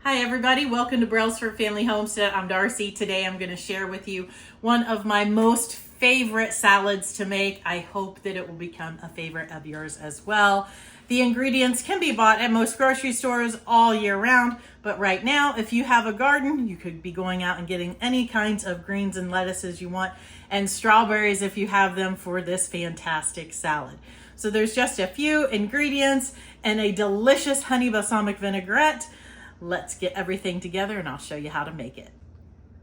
Hi everybody, welcome to Brailsford Family Homestead. I'm Darcy. Today I'm going to share with you one of my most favorite salads to make. I hope that it will become a favorite of yours as well. The ingredients can be bought at most grocery stores all year round, but right now if you have a garden, you could be going out and getting any kinds of greens and lettuces you want, and strawberries if you have them, for this fantastic salad. So there's just a few ingredients and a delicious honey balsamic vinaigrette. Let's get everything together and I'll show you how to make it.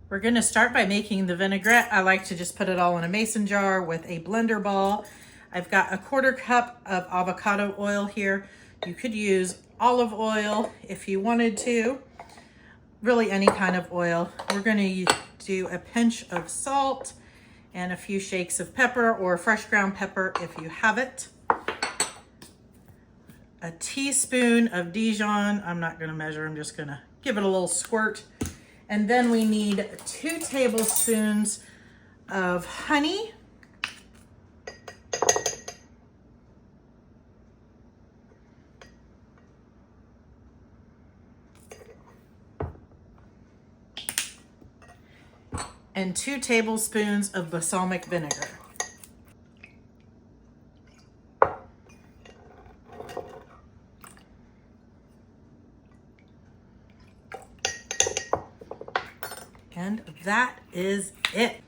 We're going to start by making the vinaigrette. I like to just put it all in a mason jar with a blender ball. I've got a 1/4 cup of avocado oil here. You could use olive oil if you wanted to, really any kind of oil. We're going to do a pinch of salt and a few shakes of pepper or fresh ground pepper if you have it. A teaspoon of Dijon. I'm not going to measure, I'm just going to give it a little squirt. And then we need 2 tablespoons of honey. And 2 tablespoons of balsamic vinegar. And that is it.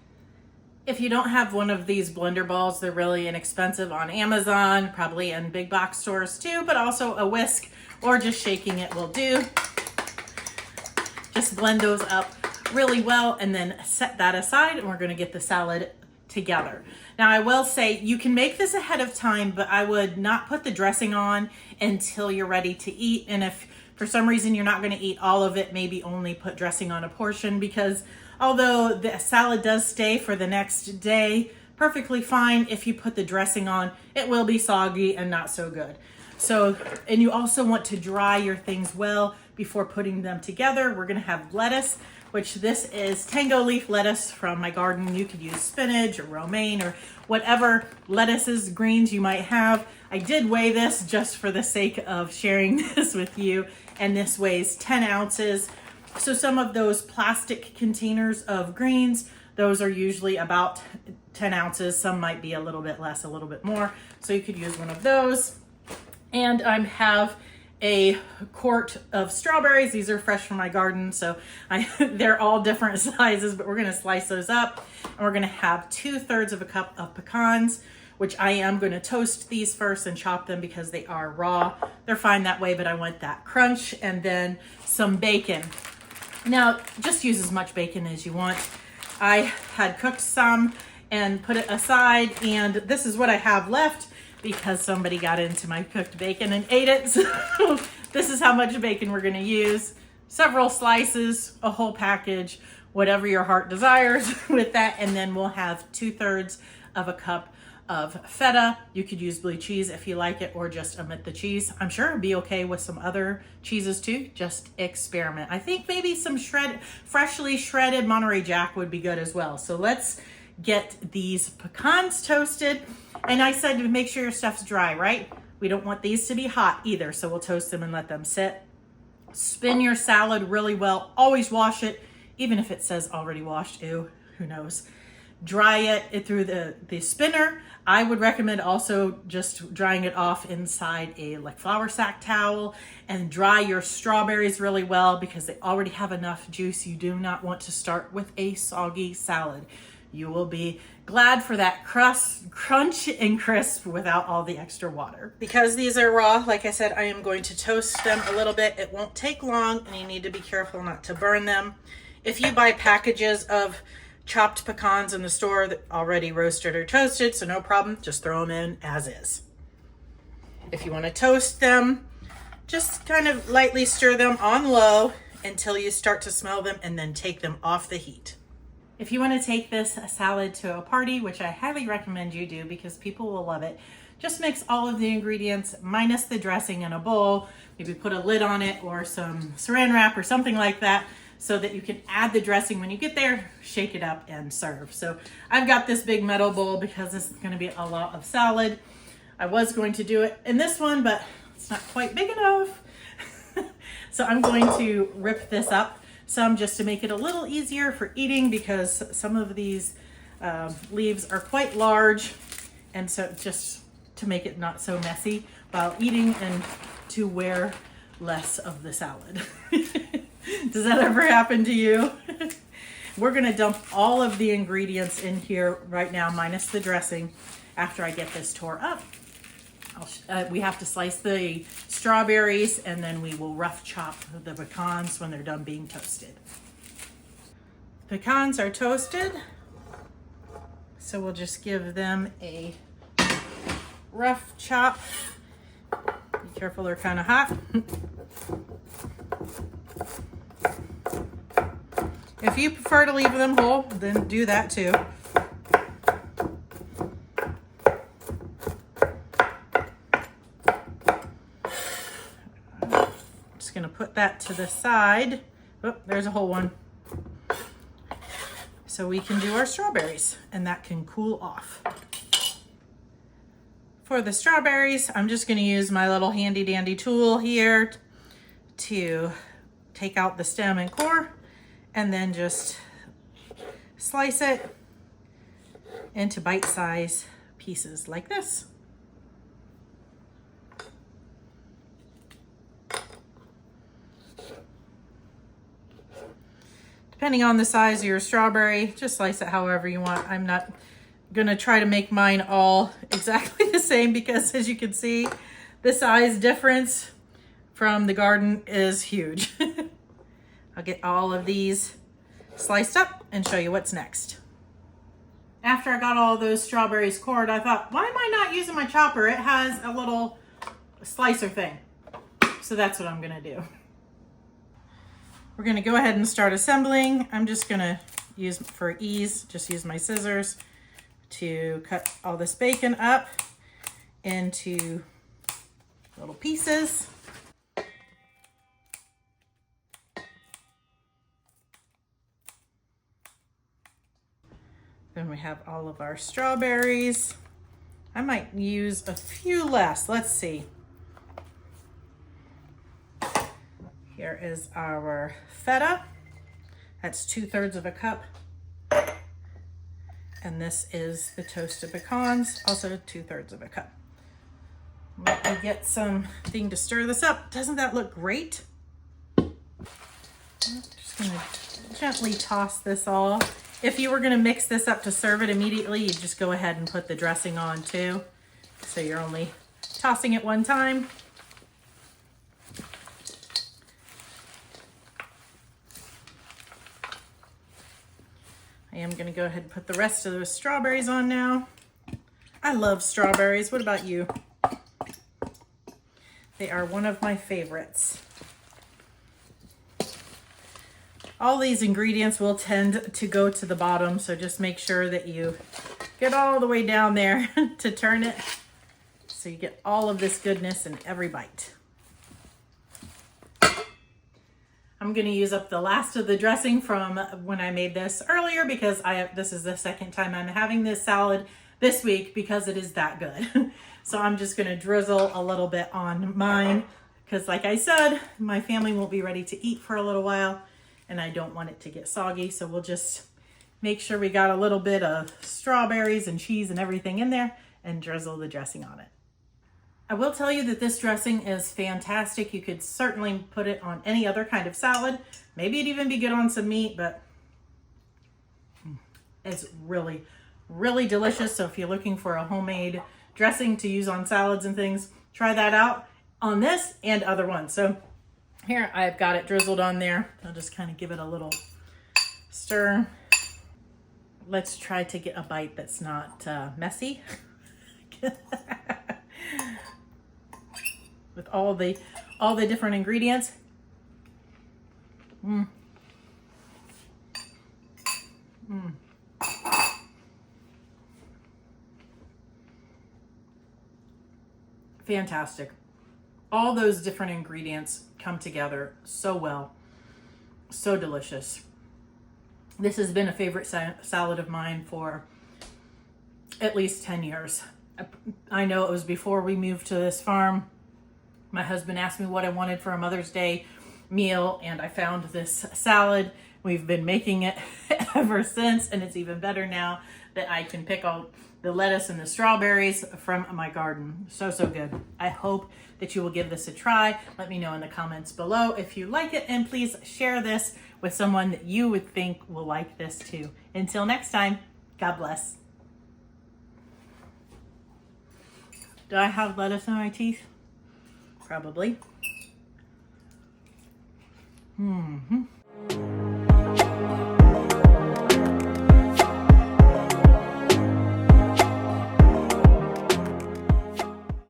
If you don't have one of these blender balls, they're really inexpensive on Amazon, probably in big box stores too, but also a whisk or just shaking it will do. Just blend those up really well and then set that aside, and we're going to get the salad together. Now I will say you can make this ahead of time, but I would not put the dressing on until you're ready to eat. And if for some reason you're not going to eat all of it, maybe only put dressing on a portion, because although the salad does stay for the next day perfectly fine, if you put the dressing on, it will be soggy and not so good. So, and you also want to dry your things well before putting them together. We're going to have lettuce, which this is tango leaf lettuce from my garden. You could use spinach or romaine or whatever lettuces, greens you might have. I did weigh this just for the sake of sharing this with you, and this weighs 10 ounces. So some of those plastic containers of greens, those are usually about 10 ounces. Some might be a little bit less, a little bit more. So you could use one of those. And I have a quart of strawberries. These are fresh from my garden, so they're all different sizes, but we're going to slice those up. And we're going to have 2/3 of a cup of pecans, which I am going to toast these first and chop them because they are raw. They're fine that way, but I want that crunch. And then some bacon. Now, just use as much bacon as you want. I had cooked some and put it aside, and this is what I have left because somebody got into my cooked bacon and ate it. So this is how much bacon we're going to use. Several slices, a whole package, whatever your heart desires with that. And then we'll have 2/3 of a cup of feta. You could use blue cheese if you like it, or just omit the cheese. I'm sure it'd be okay with some other cheeses too. Just experiment. I think maybe some freshly shredded Monterey Jack would be good as well. So let's get these pecans toasted. And I said to make sure your stuff's dry, right? We don't want these to be hot either, so we'll toast them and let them sit. Spin your salad really well. Always wash it, even if it says already washed. Ew, who knows? Dry it through the spinner. I would recommend also just drying it off inside a flour sack towel, and dry your strawberries really well because they already have enough juice. You do not want to start with a soggy salad. You will be glad for that crunch and crisp without all the extra water. Because these are raw, like I said, I am going to toast them a little bit. It won't take long, and you need to be careful not to burn them. If you buy packages of chopped pecans in the store that already roasted or toasted, so no problem, just throw them in as is. If you want to toast them, just kind of lightly stir them on low until you start to smell them, and then take them off the heat. If you want to take this salad to a party, which I highly recommend you do because people will love it, just mix all of the ingredients minus the dressing in a bowl. Maybe put a lid on it or some saran wrap or something like that, so that you can add the dressing when you get there, shake it up, and serve. So I've got this big metal bowl because this is going to be a lot of salad. I was going to do it in this one, but it's not quite big enough. So I'm going to rip this up some just to make it a little easier for eating, because some of these leaves are quite large, and so just to make it not so messy while eating and to wear less of the salad. Does that ever happen to you? We're gonna dump all of the ingredients in here right now, minus the dressing, after I get this tore up. We have to slice the strawberries, and then we will rough chop the pecans when they're done being toasted. Pecans are toasted, so we'll just give them a rough chop. Be careful, they're kind of hot. If you prefer to leave them whole, then do that too. Just gonna put that to the side. Oh, there's a whole one. So we can do our strawberries, and that can cool off. For the strawberries, I'm just gonna use my little handy dandy tool here to take out the stem and core, and then just slice it into bite-sized pieces like this. Depending on the size of your strawberry, just slice it however you want. I'm not gonna try to make mine all exactly the same, because as you can see, the size difference from the garden is huge. I'll get all of these sliced up and show you what's next. After I got all those strawberries cored, I thought, why am I not using my chopper? It has a little slicer thing. So that's what I'm gonna do. We're gonna go ahead and start assembling. I'm just gonna use, for ease, just use my scissors to cut all this bacon up into little pieces. Then we have all of our strawberries. I might use a few less. Let's see. Here is our feta. That's 2/3 of a cup. And this is the toasted pecans, also 2/3 of a cup. Let me get something to stir this up. Doesn't that look great? I'm just gonna gently toss this all. If you were gonna mix this up to serve it immediately, you just go ahead and put the dressing on too. So you're only tossing it one time. I am gonna go ahead and put the rest of the strawberries on now. I love strawberries. What about you? They are one of my favorites. All these ingredients will tend to go to the bottom, so just make sure that you get all the way down there to turn it, so you get all of this goodness in every bite. I'm gonna use up the last of the dressing from when I made this earlier, because this is the second time I'm having this salad this week, because it is that good. So I'm just gonna drizzle a little bit on mine, because like I said, my family won't be ready to eat for a little while, and I don't want it to get soggy. So we'll just make sure we got a little bit of strawberries and cheese and everything in there, and drizzle the dressing on it. I will tell you that this dressing is fantastic. You could certainly put it on any other kind of salad. Maybe it'd even be good on some meat, but it's really, really delicious. So if you're looking for a homemade dressing to use on salads and things, try that out on this and other ones. So here I've got it drizzled on there. I'll just kind of give it a little stir. Let's try to get a bite that's not messy. With all the different ingredients. Fantastic. All those different ingredients come together so well, so delicious. This has been a favorite salad of mine for at least 10 years. I know it was before we moved to this farm. My husband asked me what I wanted for a Mother's Day meal, and I found this salad. We've been making it ever since, and it's even better now that I can pick all the lettuce and the strawberries from my garden. So good. I hope that you will give this a try. Let me know in the comments below if you like it, and please share this with someone that you would think will like this too. Until next time, God bless. Do I have lettuce in my teeth? Probably.